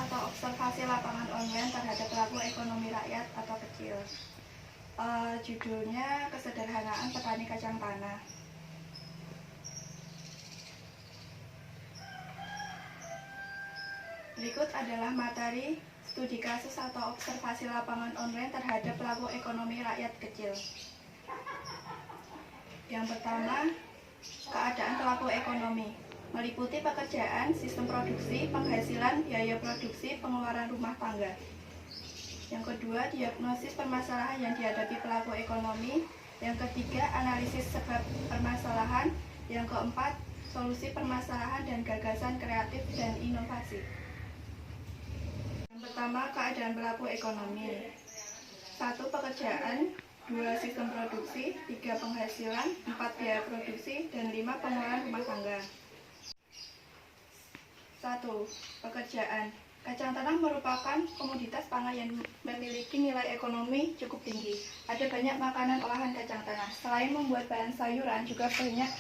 atau observasi lapangan online terhadap pelaku ekonomi rakyat atau kecil. Judulnya Kesederhanaan Petani Kacang Tanah. Berikut adalah materi studi kasus atau observasi lapangan online terhadap pelaku ekonomi rakyat kecil. Yang pertama, keadaan pelaku ekonomi meliputi pekerjaan, sistem produksi, penghasilan, biaya produksi, pengeluaran rumah tangga. Yang kedua, diagnosis permasalahan yang dihadapi pelaku ekonomi. Yang ketiga, analisis sebab permasalahan. Yang keempat, solusi permasalahan dan gagasan kreatif dan inovasi. Yang pertama, keadaan pelaku ekonomi. 1. Pekerjaan, 2. Sistem produksi, 3. Penghasilan, 4. Biaya produksi, dan 5. Pengeluaran rumah tangga. 1. Pekerjaan. Kacang tanah merupakan komoditas pangan yang memiliki nilai ekonomi cukup tinggi. Ada banyak makanan olahan kacang tanah. Selain membuat bahan sayuran, juga banyak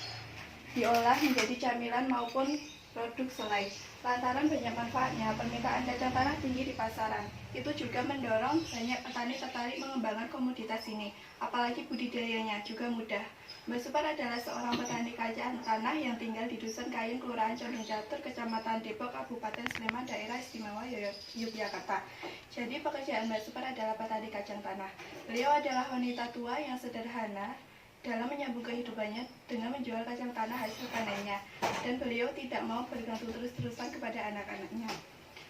diolah menjadi camilan maupun produk selai. Lantaran banyak manfaatnya, permintaan kacang tanah tinggi di pasaran. Itu juga mendorong banyak petani tertarik mengembangkan komoditas ini. Apalagi budidayanya juga mudah. Mbak Supar adalah seorang petani kacang tanah yang tinggal di Dusun Kayin, Kelurahan Condong Catur, Kecamatan Depok, Kabupaten Sleman, Daerah Istimewa Yogyakarta. Jadi pekerjaan Mbak Supar adalah petani kacang tanah. Beliau adalah wanita tua yang sederhana dalam menyambung kehidupannya dengan menjual kacang tanah hasil panennya, dan beliau tidak mau bergantung terus-terusan kepada anak-anaknya.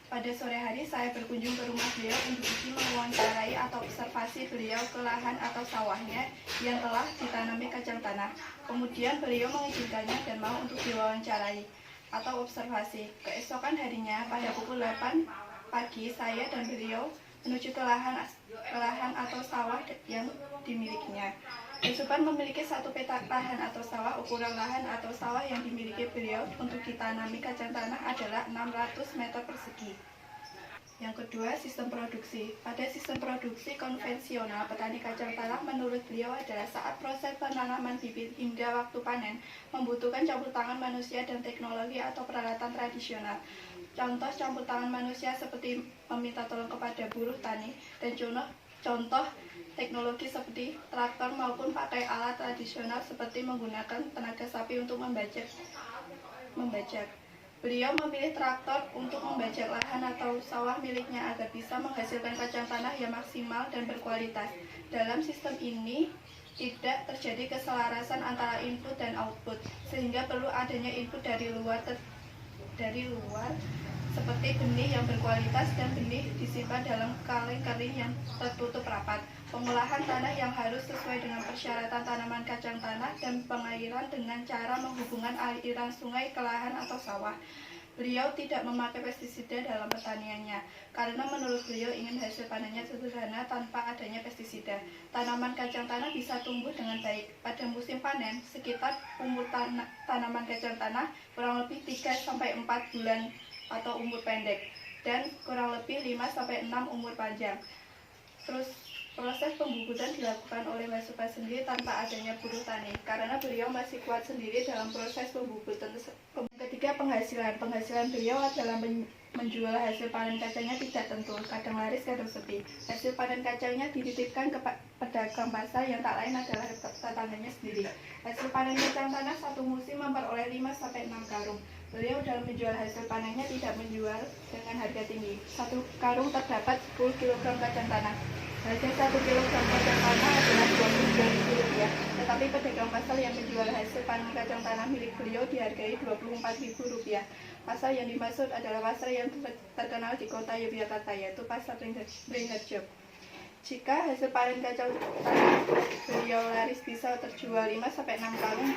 Pada sore hari saya berkunjung ke rumah beliau untuk mewawancarai atau observasi beliau ke lahan atau sawahnya yang telah ditanami kacang tanah. Kemudian beliau mengizinkannya dan mau untuk diwawancarai atau observasi. Keesokan harinya pada pukul 8 pagi saya dan beliau menuju ke lahan atau sawah yang dimilikinya. Mbak Supar memiliki satu petak lahan atau sawah. Ukuran lahan atau sawah yang dimiliki beliau untuk ditanami kacang tanah adalah 600 meter persegi. Yang kedua, sistem produksi. Pada sistem produksi konvensional, petani kacang tanah menurut beliau adalah saat proses penanaman bibit hingga waktu panen membutuhkan campur tangan manusia dan teknologi atau peralatan tradisional. Contoh campur tangan manusia seperti meminta tolong kepada buruh tani, dan contoh teknologi seperti traktor maupun pakai alat tradisional seperti menggunakan tenaga sapi untuk membajak. Beliau memilih traktor untuk membajak lahan atau sawah miliknya agar bisa menghasilkan kacang tanah yang maksimal dan berkualitas. Dalam sistem ini tidak terjadi keselarasan antara input dan output, sehingga perlu adanya input dari luar seperti benih yang berkualitas dan benih disimpan dalam kaleng kering yang tertutup rapat, pengolahan tanah yang harus sesuai dengan persyaratan tanaman kacang tanah, dan pengairan dengan cara menghubungkan aliran sungai ke lahan atau sawah. Beliau tidak memakai pestisida dalam pertaniannya, karena menurut beliau ingin hasil panennya sederhana tanpa adanya pestisida. Tanaman kacang tanah bisa tumbuh dengan baik. Pada musim panen, sekitar umur tanaman kacang tanah kurang lebih 3-4 bulan atau umur pendek, dan kurang lebih 5-6 umur panjang. Terus proses pembubutan dilakukan oleh Mbak Supar sendiri tanpa adanya buruh tani, karena beliau masih kuat sendiri dalam proses pembubutan. Ketiga, penghasilan. Penghasilan beliau adalah menjual hasil panen kacangnya tidak tentu, kadang laris kadang sepi. Hasil panen kacangnya dititipkan ke pedagang pasar yang tak lain adalah tetangganya sendiri. Hasil panen kacang tanah satu musim memperoleh 5-6 karung. Beliau dalam menjual hasil panennya tidak menjual dengan harga tinggi. Satu karung terdapat 10 kg kacang tanah. Harga 1 kg kacang tanah adalah Rp29.000, tetapi pedagang pasar yang menjual hasil panen kacang tanah milik beliau dihargai Rp24.000. Pasar yang dimaksud adalah pasar yang terkenal di kota Yogyakarta, yaitu Pasar Beringharjo. Jika hasil panen kacang tanah beliau laris bisa terjual 5-6 karung,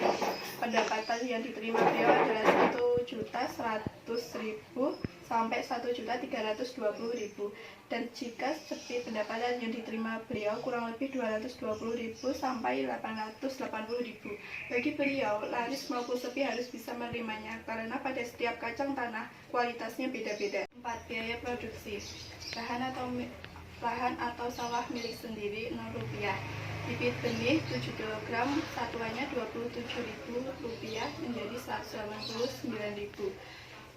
pendapatan yang diterima beliau adalah Rp1.100.000 sampai Rp1.320.000. Dan jika seperti pendapatan yang diterima beliau kurang lebih Rp220.000 sampai Rp880.000. Bagi beliau, laris maupun sepi harus bisa menerimanya, karena pada setiap kacang tanah kualitasnya beda-beda. 4. Biaya produksi. Lahan atau sawah milik sendiri Rp0. Bibit benih 7 kg, satuannya Rp27.000 menjadi Rp189.000.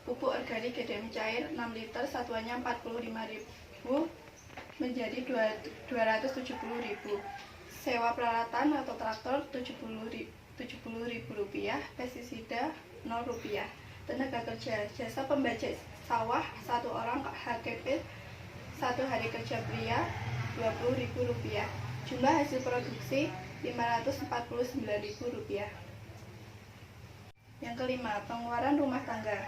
Pupuk organik GDM cair 6 liter, satuannya 45.000 menjadi 270.000. Sewa peralatan atau traktor 70.000 rupiah, pestisida 0 rupiah. Tenaga kerja, jasa pembajak sawah 1 orang HKP 1 hari kerja pria 20.000 rupiah. Jumlah hasil produksi 549.000 rupiah. Yang kelima, pengeluaran rumah tangga.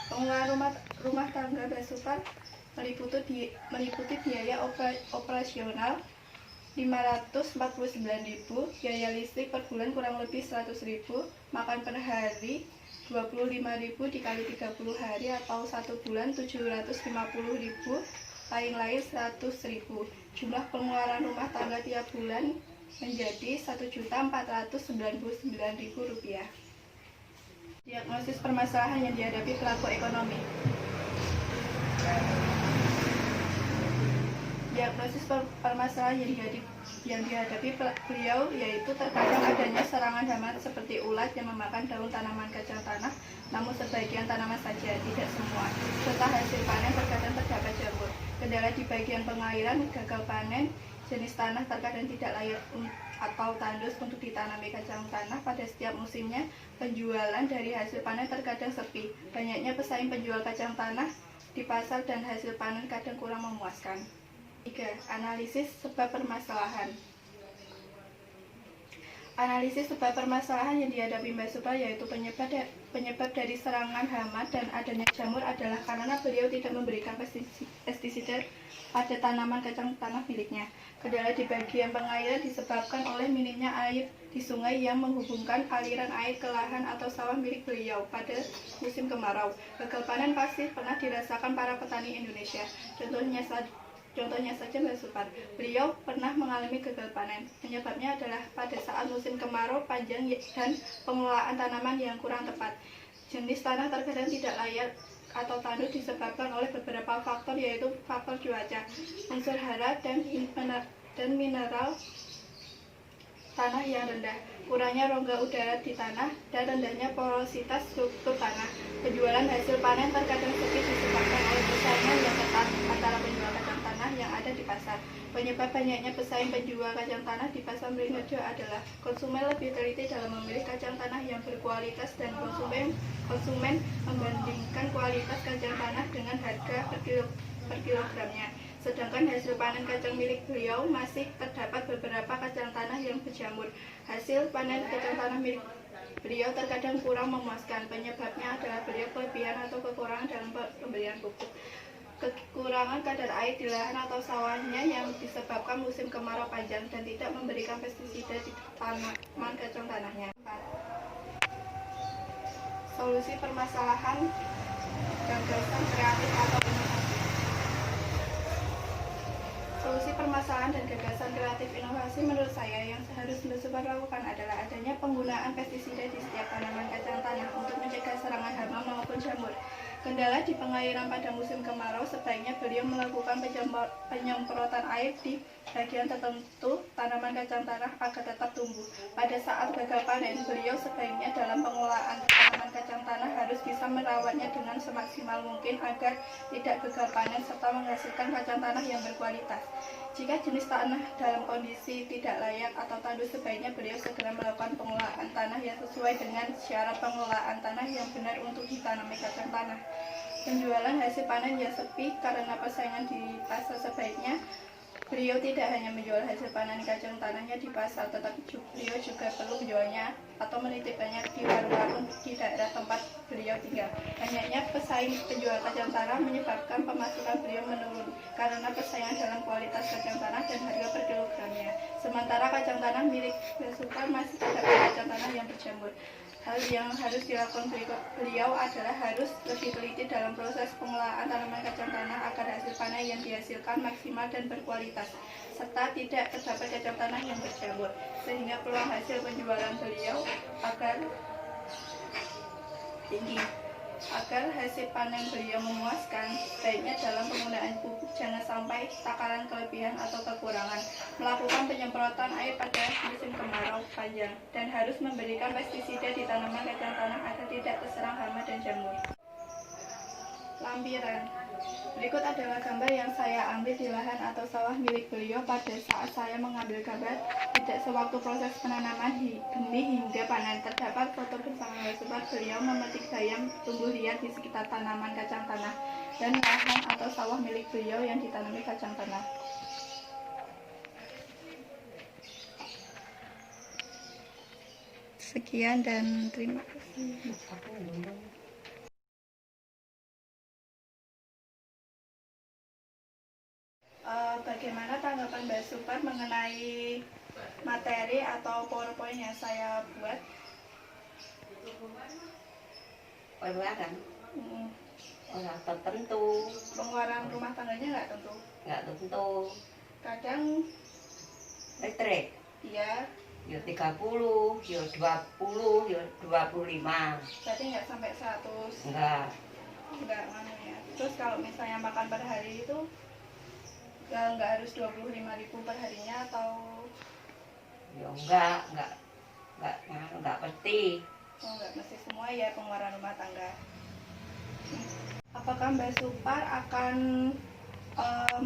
Pengeluaran rumah tangga Basupar meliputi biaya operasional 549.000, biaya listrik per bulan kurang lebih 100.000, makan per hari 25.000 dikali 30 hari atau 1 bulan 750.000, lain-lain 100.000. Jumlah pengeluaran rumah tangga tiap bulan menjadi 1.499.000 rupiah. Diagnosis permasalahan yang dihadapi pelaku ekonomi. Diagnosis permasalahan yang dihadapi beliau yaitu terkadang adanya serangan hama seperti ulat yang memakan daun tanaman kacang tanah, namun sebagian tanaman saja, tidak semua. Serta hasil panen terkadang terdapat jamur. Kendala di bagian pengairan, gagal panen, jenis tanah terkadang tidak layak atau tandus untuk ditanami kacang tanah pada setiap musimnya. Penjualan dari hasil panen terkadang sepi. Banyaknya pesaing penjual kacang tanah di pasar dan hasil panen kadang kurang memuaskan. 3. Analisis sebab permasalahan. Analisis sebab permasalahan yang dihadapi Mbak Supra yaitu penyebab dari serangan hama dan adanya jamur adalah karena beliau tidak memberikan pestisida pada tanaman kacang tanah miliknya. Kendala di bagian pengairan disebabkan oleh minimnya air di sungai yang menghubungkan aliran air ke lahan atau sawah milik beliau pada musim kemarau. Gagal panen pasti pernah dirasakan para petani Indonesia. Contohnya saja Mbak Supar, beliau pernah mengalami gagal panen. Penyebabnya adalah pada saat musim kemarau panjang dan pengelolaan tanaman yang kurang tepat. Jenis tanah terkadang tidak layak atau tandus disebabkan oleh beberapa faktor, yaitu faktor cuaca, unsur hara dan mineral tanah yang rendah, kurangnya rongga udara di tanah, dan rendahnya porositas struktur tanah. Penjualan hasil panen terkadang sepi disebabkan oleh persaingan yang ketat antara penjual kacang tanah yang ada di pasar. Penyebab banyaknya pesaing penjual kacang tanah di pasar Beringharjo adalah konsumen lebih teliti dalam memilih kacang tanah yang berkualitas dan konsumen membandingkan kualitas kacang tanah dengan harga per kilogramnya. Sedangkan hasil panen kacang milik beliau masih terdapat beberapa kacang tanah yang berjamur. Hasil panen kacang tanah milik beliau terkadang kurang memuaskan. Penyebabnya adalah beliau kelebihan atau kekurangan dalam pemberian pupuk, kekurangan kadar air di lahan atau sawahnya yang disebabkan musim kemarau panjang, dan tidak memberikan pestisida di tanaman kacang tanahnya. 4. Solusi permasalahan gagasan kreatif atau inovasi. Solusi permasalahan dan gagasan kreatif inovasi menurut saya yang harus Mbak Supar lakukan adalah adanya penggunaan pestisida di setiap tanaman kacang tanah untuk mencegah serangan hama maupun jamur. Kendala di pengairan pada musim kemarau, sebaiknya beliau melakukan penyemprotan air di bagian tertentu tanaman kacang tanah agar tetap tumbuh. Pada saat gagal panen, beliau sebaiknya dalam pengelolaan tanaman kacang tanah harus bisa merawatnya dengan semaksimal mungkin agar tidak gagal panen serta menghasilkan kacang tanah yang berkualitas. Jika jenis tanah dalam kondisi tidak layak atau tandus, sebaiknya beliau segera melakukan pengelolaan tanah yang sesuai dengan syarat pengelolaan tanah yang benar untuk ditanami kacang tanah. Penjualan hasil panen yang sepi karena persaingan di pasar, sebaiknya beliau tidak hanya menjual hasil panen kacang tanahnya di pasar, tetapi beliau juga perlu menjualnya atau menitipkannya di warung-warung di daerah tempat beliau tinggal. Banyaknya pesaing penjual kacang tanah menyebabkan pemasukan beliau menurun karena persaingan dalam kualitas kacang tanah dan harga per kilogramnya. Sementara kacang tanah milik Basupar masih terdapat kacang tanah yang berjamur. Hal yang harus dilakukan beliau adalah harus lebih teliti dalam proses pengelolaan tanaman kacang tanah agar hasil panen yang dihasilkan maksimal dan berkualitas, serta tidak terdapat kacang tanah yang berjamur, sehingga peluang hasil penjualan beliau agar tinggi. Agar hasil panen beliau memuaskan, sebaiknya dalam penggunaan pupuk jangan sampai takaran kelebihan atau kekurangan, melakukan penyemprotan air pada musim kemarau panjang, dan harus memberikan pestisida di tanaman kacang tanah agar tidak terserang hama dan jamur. lampiran. Berikut adalah gambar yang saya ambil di lahan atau sawah milik beliau pada saat saya mengambil gambar tidak sewaktu proses penanaman benih hingga panen. Terdapat foto bersama Mbak Supar beliau memetik bayam tumbuh liar di sekitar tanaman kacang tanah dan lahan atau sawah milik beliau yang ditanami kacang tanah. Sekian dan terima kasih. Bagaimana tanggapan Mbak Supar mengenai materi atau PowerPoint yang saya buat? Pengeluaran Hmm, orang tertentu, pengeluaran rumah tangganya nggak tentu. nggak tentu. Kadang Listrik iya, ya 30, ya 20, ya 25. berarti nggak sampai 100. Enggak Nggak ya. Terus kalau misalnya makan per hari itu nggak harus 25.000 per harinya atau ya enggak pasti. nggak mesti semua ya pengeluaran rumah tangga. Apakah Mbak Supar akan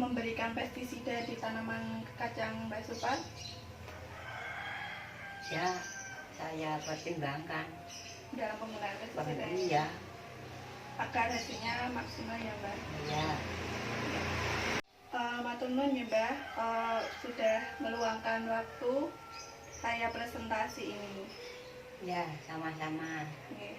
memberikan pestisida di tanaman kacang Mbak Supar? Ya saya pertimbangkan Dalam penggunaan pestisida iya agar hasilnya maksimal ya Mbak. iya. Matur nuwun ya Mbak, sudah meluangkan waktu saya presentasi ini. Ya sama-sama. Oke.